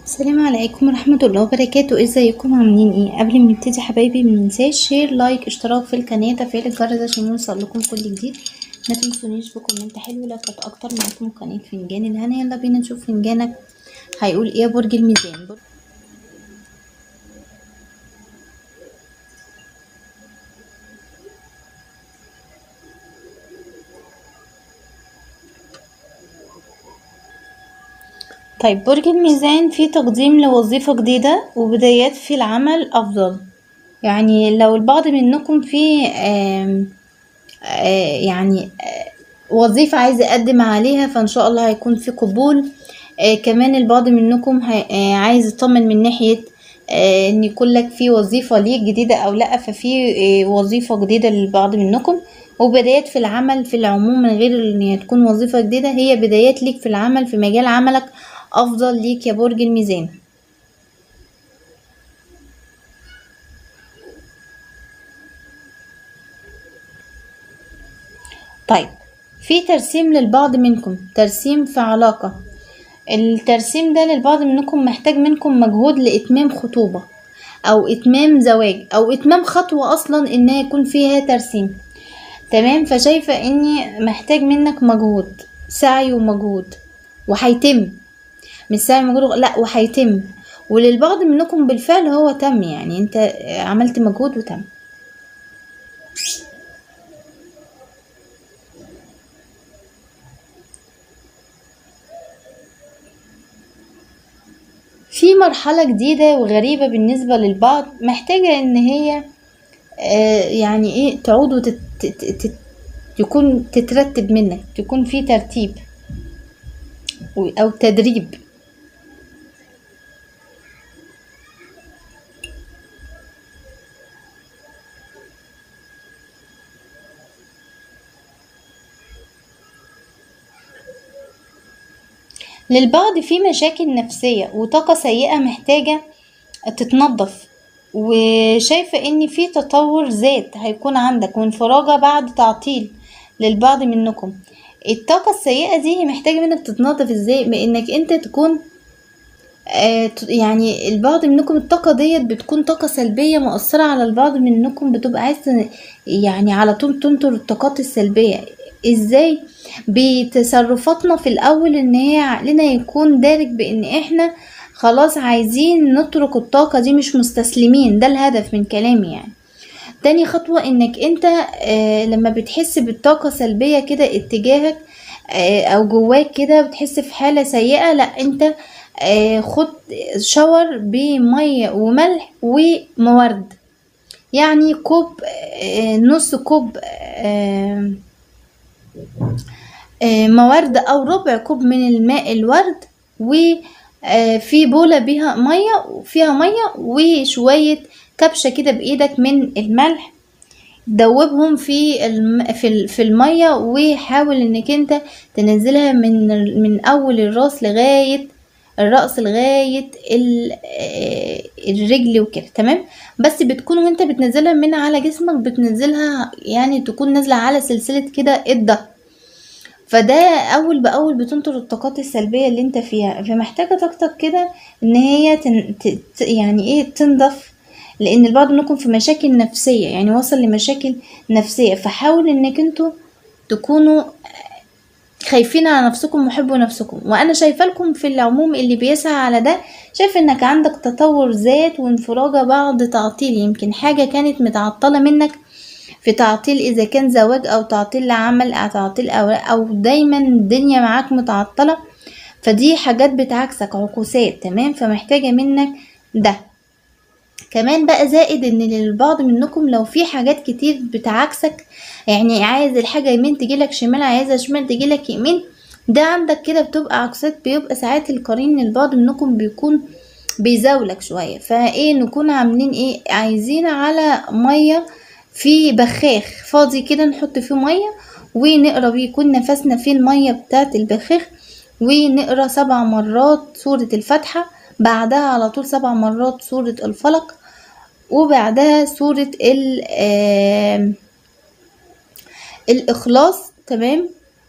السلام عليكم ورحمة الله وبركاته. ازيكم عاملين ايه؟ قبل ما نبتدي حبايبي مننساش شير لايك اشتراك في القناة تفعيل الجرس عشان يوصل لكم كل جديد. ما تنسونيش في كومنت حلو لو كانت اكتر معاكم قناة فنجان الهنا. يلا بينا نشوف فنجانك هيقول ايه يا برج الميزان. طيب برج الميزان في تقديم لوظيفة جديدة وبدايات في العمل افضل. يعني لو البعض منكم في وظيفة عايز يقدم عليها فان شاء الله هيكون في قبول. كمان البعض منكم عايز يطمن من ناحية ان يكون لك في وظيفة ليك جديدة او لا، ففي وظيفة جديدة للبعض منكم وبدايات في العمل في العموم، من غير ان هي تكون وظيفة جديدة، هي بدايات ليك في العمل في مجال عملك افضل ليك يا برج الميزان. طيب في ترسيم للبعض منكم، ترسيم في علاقة. الترسيم ده للبعض منكم محتاج منكم مجهود لإتمام خطوبة أو إتمام زواج أو إتمام خطوة أصلا إنها يكون فيها ترسيم. تمام، فشايفة إني محتاج منك مجهود، سعي ومجهود، وهيتم. مش سعي ومجهود لا، وهيتم. وللبعض منكم بالفعل هو تم، يعني انت عملت مجهود وتم. في مرحلة جديدة وغريبة بالنسبة للبعض محتاجة ان هي يعني ايه تعود يكون تترتب منك، تكون في ترتيب او تدريب. للبعض في مشاكل نفسية وطاقة سيئة محتاجة تتنظف، وشايفة ان في تطور ذات هيكون عندك وانفراجة بعد تعطيل للبعض منكم. الطاقة السيئة دي محتاجة منك تتنظف ازاي؟ بانك انت تكون يعني البعض منكم الطاقة ديت بتكون طاقة سلبية مؤثرة على البعض منكم، بتبقى عايز يعني على طول تنطر الطاقات السلبية. ازاي؟ بتصرفاتنا في الاول ان هي عقلنا يكون دارك بان احنا خلاص عايزين نترك الطاقة دي، مش مستسلمين، ده الهدف من كلامي يعني. تاني خطوة انك انت لما بتحس بالطاقة سلبية كده اتجاهك او جواك كده بتحس في حالة سيئة، لا انت خد شاور بمية وملح ومورد. يعني كوب نص كوب مورد او ربع كوب من الماء الورد، وفي بولة بيها مية، فيها مية وشوية كبشة كده بايدك من الملح. دوبهم في المية، وحاول انك انت تنزلها من اول الراس لغاية الرأس لغاية الرجل وكده. تمام، بس بتكون وانت بتنزلها من على جسمك بتنزلها يعني تكون نازلة على سلسلة كده الضغط، فده اول باول بتنطر الطاقات السلبية اللي انت فيها. فمحتاجة طاقتك كده ان هي يعني ايه تنضف، لان البعض منكم في مشاكل نفسية، يعني وصل لمشاكل نفسية. فحاول انك انتوا تكونوا خايفين على نفسكم وحبوا نفسكم، وانا شايفه لكم في العموم اللي بيسعى على ده، شايف انك عندك تطور ذات وانفراجة بعد تعطيل، يمكن حاجة كانت متعطلة منك في تعطيل، اذا كان زواج او تعطيل لعمل او تعطيل او دايما الدنيا معاك متعطلة، فدي حاجات بتعكسك عكوسات. تمام، فمحتاجة منك ده. كمان بقى زائد ان للبعض منكم لو في حاجات كتير بتعكسك، يعني عايز الحاجة يمين تجيلك شمال، عايزة شمال تجيلك يمين، ده عندك كده بتبقى عكسات. بيبقى ساعات القرين للبعض منكم بيكون بيزاولك شوية، فايه نكون عاملين ايه، عايزين على مية في بخاخ فاضي كده نحط فيه مية ونقرا بيه، يكون نفسنا في المية بتاعت البخاخ، ونقرا 7 مرات سورة الفاتحة، بعدها على طول 7 مرات سورة الفلق، وبعدها سورة الإخلاص. تمام،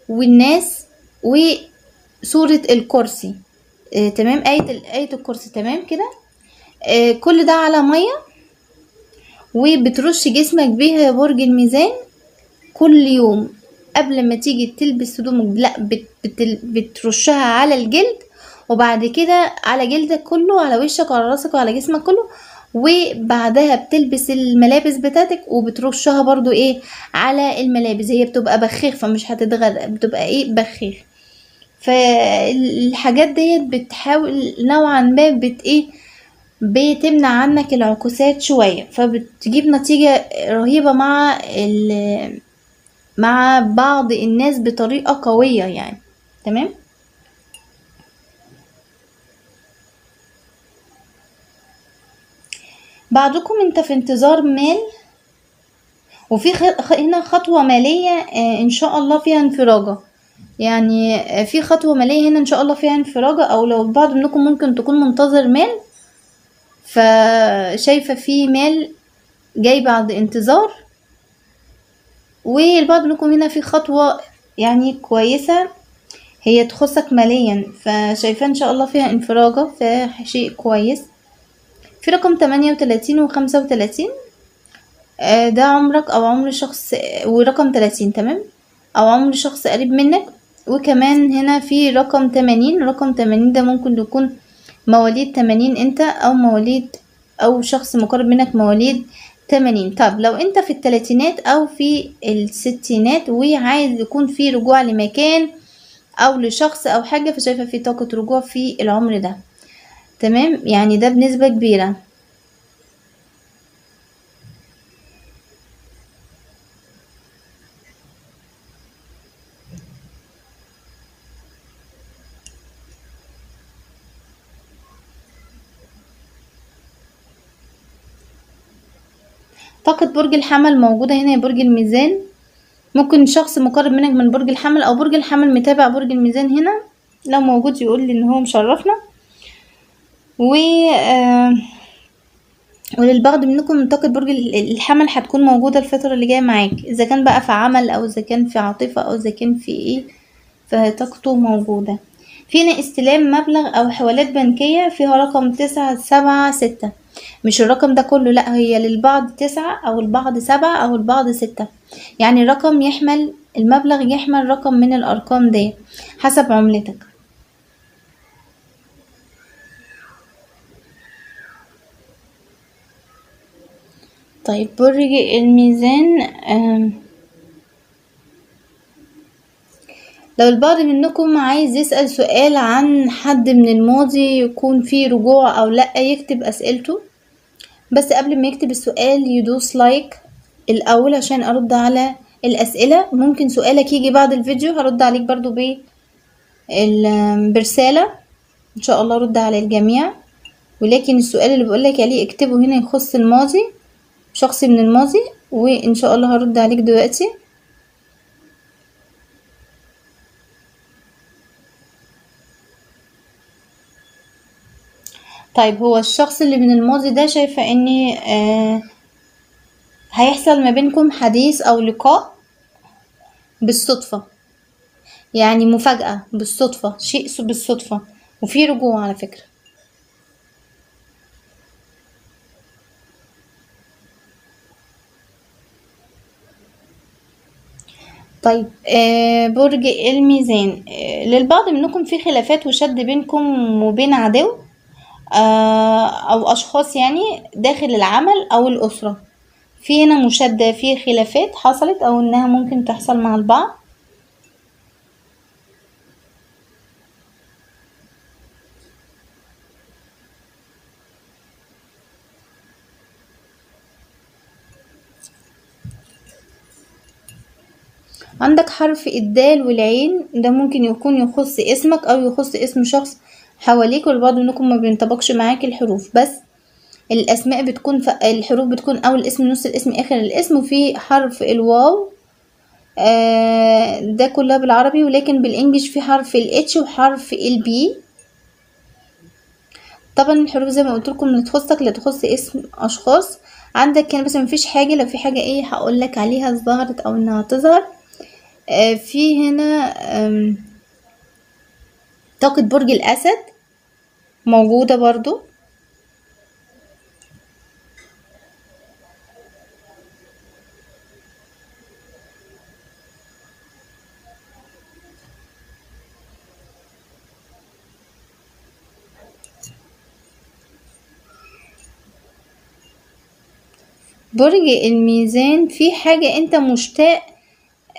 والناس، وسورة الكرسي. تمام. آية الكرسي تمام كده. كل ده على مية، وبترش جسمك بيها يا برج الميزان كل يوم قبل ما تيجي تلبس هدومك. لا بترشها على الجلد، وبعد كده على جلدك كله، على وشك وعلى راسك وعلى جسمك كله، وبعدها بتلبس الملابس بتاعتك وبترشها برضو ايه على الملابس. هي بتبقى بخيخ فمش هتتغرق، بتبقى ايه بخيخ. فالحاجات ديت بتحاول نوعا ما ايه بتمنع عنك العكوسات شوية، فبتجيب نتيجة رهيبة مع بعض الناس بطريقة قوية يعني. تمام. بعضكم انت في انتظار مال، وفي هنا خطوة مالية ان شاء الله فيها انفراجة. يعني في خطوة مالية هنا ان شاء الله فيها انفراجة، او لو بعض منكم ممكن تكون منتظر مال، فشايفة في مال جاي بعد انتظار. والبعض منكم هنا في خطوة يعني كويسة هي تخصك ماليا، فشايفة ان شاء الله فيها انفراجة، فشيء كويس. في رقم 38 و35 ده عمرك او عمر شخص، ورقم 30 تمام، او عمر شخص قريب منك. وكمان هنا في رقم 80. رقم 80 ده ممكن يكون مواليد 80 انت، او مواليد او شخص مقرب منك مواليد 80. طب لو انت في الثلاثينات او في الستينات وعايز يكون في رجوع لمكان او لشخص او حاجة، فشايفة في طاقة رجوع في العمر ده. تمام، يعني ده بنسبة كبيرة. طاقة برج الحمل موجودة هنا يا برج الميزان. ممكن شخص مقرب منك من برج الحمل، او برج الحمل متابع برج الميزان هنا، لو موجود يقول لي ان هو مشرفنا. و وللبعض منكم طاقة برج الحمل هتكون موجودة الفترة اللي جاية معاك، اذا كان بقى في عمل او اذا كان في عاطفة او اذا كان في ايه، فطاقته موجودة. فينا استلام مبلغ او حوالات بنكية فيها رقم 976. مش الرقم ده كله، لا، هي للبعض 9 او البعض 7 او البعض 6. يعني رقم يحمل المبلغ، يحمل رقم من الارقام دي حسب عملتك. طيب برج الميزان، لو البعض منكم عايز يسأل سؤال عن حد من الماضي يكون فيه رجوع او لا، يكتب اسئلته. بس قبل ما يكتب السؤال يدوس لايك الاول عشان ارد على الاسئلة. ممكن سؤالك يجي بعد الفيديو هرد عليك برضو برسالة ان شاء الله، ارد على الجميع. ولكن السؤال اللي بقولك عليه اكتبه هنا يخص الماضي، شخص من الماضي، وان شاء الله هرد عليك دلوقتي. طيب هو الشخص اللي من الماضي ده شايفة اني هيحصل ما بينكم حديث او لقاء بالصدفة، يعني مفاجأة بالصدفة، شيء بالصدفة، وفي رجوع على فكرة. طيب برج الميزان، للبعض منكم في خلافات وشد بينكم وبين عدو او اشخاص يعني داخل العمل او الاسرة. في هنا مشادة، في خلافات حصلت او انها ممكن تحصل مع البعض. عندك حرف الدال والعين، ده ممكن يكون يخص اسمك او يخص اسم شخص حواليك، والبعض منكم ما بينطبقش معاك الحروف، بس الاسماء بتكون الحروف بتكون اول الاسم، نص الاسم، اخر الاسم، وفي حرف الواو. ده كلها بالعربي، ولكن بالانجليش في حرف الاتش وحرف البي. طبعا الحروف زي ما قلت لكم لا تخصك لا تخص اسم اشخاص. عندك كان بس مفيش حاجه، لو في حاجه ايه هقول لك عليها ظهرت او انها تظهر. في هنا طاقة برج الأسد. موجودة برضو. برج الميزان في حاجة انت مشتاق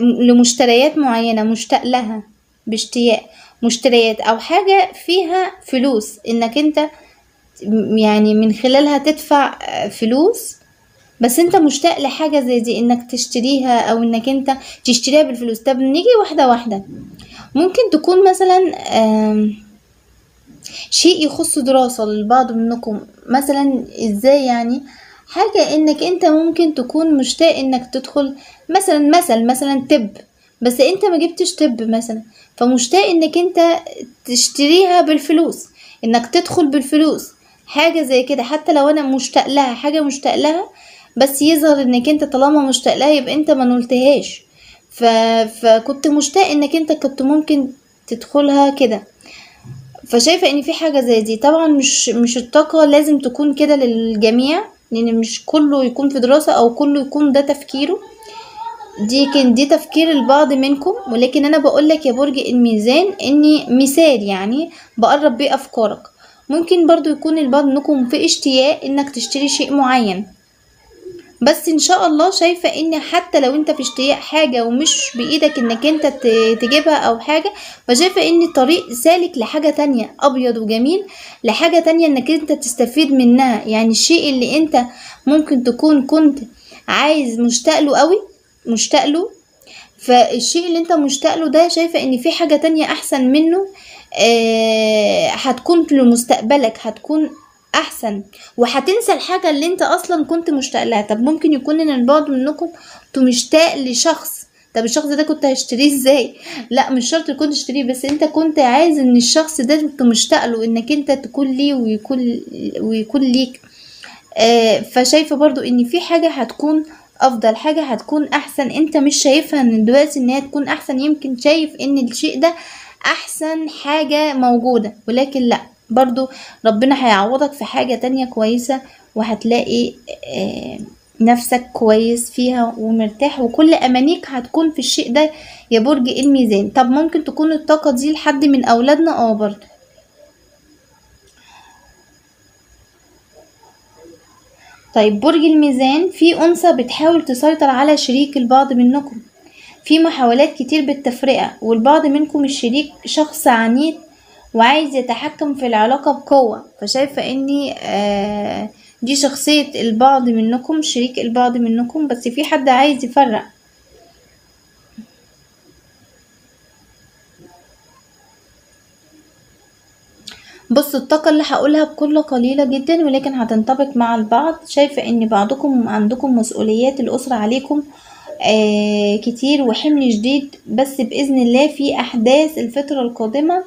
لمشتريات معينة، مشتاق لها باشتياق، مشتريات او حاجة فيها فلوس انك انت يعني من خلالها تدفع فلوس، بس انت مشتاق لحاجة زي دي انك تشتريها او انك انت تشتريها بالفلوس. طب نيجي واحدة واحدة. ممكن تكون مثلا شيء يخص دراسة للبعض منكم، مثلا ازاي يعني؟ حاجة انك انت ممكن تكون مشتاق انك تدخل مثلا طب، بس انت ما جبتش طب مثلا، فمشتاق انك انت تشتريها بالفلوس، انك تدخل بالفلوس، حاجة زي كده. حتى لو انا مشتاق لها حاجة مشتاق لها، بس يظهر انك انت طالما مشتاق لها يبقى انت ما نلتهاش، فكنت مشتاق انك انت كنت ممكن تدخلها كده. فشايفة ان في حاجة زي دي. طبعا مش الطاقة لازم تكون كده للجميع، لان مش كله يكون في دراسة او كله يكون ده تفكيره، دي تفكير البعض منكم. ولكن انا بقولك يا برج الميزان اني مثال يعني بقرب بيه افكارك. ممكن برضو يكون البعض منكم في اشتياق انك تشتري شيء معين، بس ان شاء الله شايفة ان حتى لو انت في اشتياق حاجة ومش بايدك انك انت تجيبها او حاجة، فشايفة ان الطريق سالك لحاجة تانية ابيض وجميل، لحاجة تانية انك انت تستفيد منها. يعني الشيء اللي انت ممكن تكون كنت عايز مشتاق له قوي، مشتاق له، فالشيء اللي انت مشتاق له ده شايفة ان في حاجة تانية احسن منه هتكون لمستقبلك، هتكون احسن، وهتنسى الحاجة اللي انت اصلا كنت مشتاق لها. طب ممكن يكون ان البعض منكم انتوا مشتاق لشخص، طب الشخص ده كنت هشتريه ازاي؟ لا مش شرط تكون تشتريه، بس انت كنت عايز ان الشخص ده انت مشتاق له انك انت تكون ليه ويكون ليك. فشايفة برضو ان في حاجة هتكون افضل، حاجة هتكون احسن، انت مش شايفها ان دلوقتي ان هي تكون احسن، يمكن شايف ان الشيء ده احسن حاجة موجودة، ولكن لا، برضو ربنا هيعوضك في حاجة تانية كويسة، وهتلاقي نفسك كويس فيها ومرتاح، وكل امانيك هتكون في الشيء ده يا برج الميزان. طب ممكن تكون الطاقة دي لحد من اولادنا برضو. طيب برج الميزان في أنثى بتحاول تسيطر على شريك البعض منكم، في محاولات كتير بالتفرقة، والبعض منكم الشريك شخص عنيد وعايز يتحكم في العلاقة بقوة. فشايفة اني دي شخصية البعض منكم، شريك البعض منكم، بس في حد عايز يفرق. بص الطاقة اللي هقولها بكل قليلة جدا ولكن هتنطبق مع البعض. شايفة ان بعضكم عندكم مسؤوليات الأسرة عليكم كتير وحمل جديد، بس بإذن الله في أحداث الفترة القادمة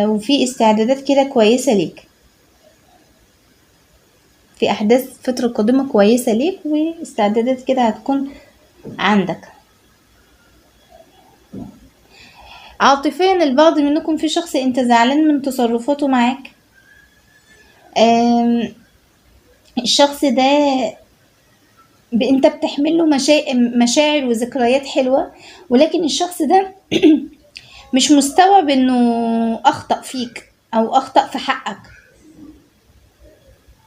وفي استعدادات كده كويسة ليك، في أحداث الفترة القادمة كويسة ليك واستعدادات كده هتكون عندك. عاطفيا البعض منكم في شخص انت زعلان من تصرفاته معاك، الشخص ده انت بتحمله مشاعر وذكريات حلوة، ولكن الشخص ده مش مستوعب انه اخطأ فيك او اخطأ في حقك،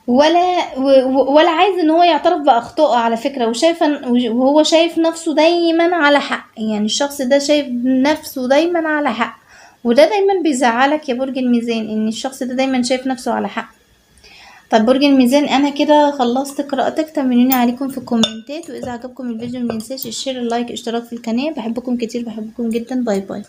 ولا عايز ان هو يعترف باخطائه على فكرة، وهو شايف نفسه دايما على حق. يعني الشخص ده شايف نفسه دايما على حق، وده دايما بيزعلك يا برج الميزان، ان الشخص ده دايما شايف نفسه على حق. طب برج الميزان انا كده خلصت قراءتك، طمنوني عليكم في الكومنتات، واذا عجبكم الفيديو متنساش الشير، اللايك، اشتراك في القناة. بحبكم كتير، بحبكم جدا، باي باي.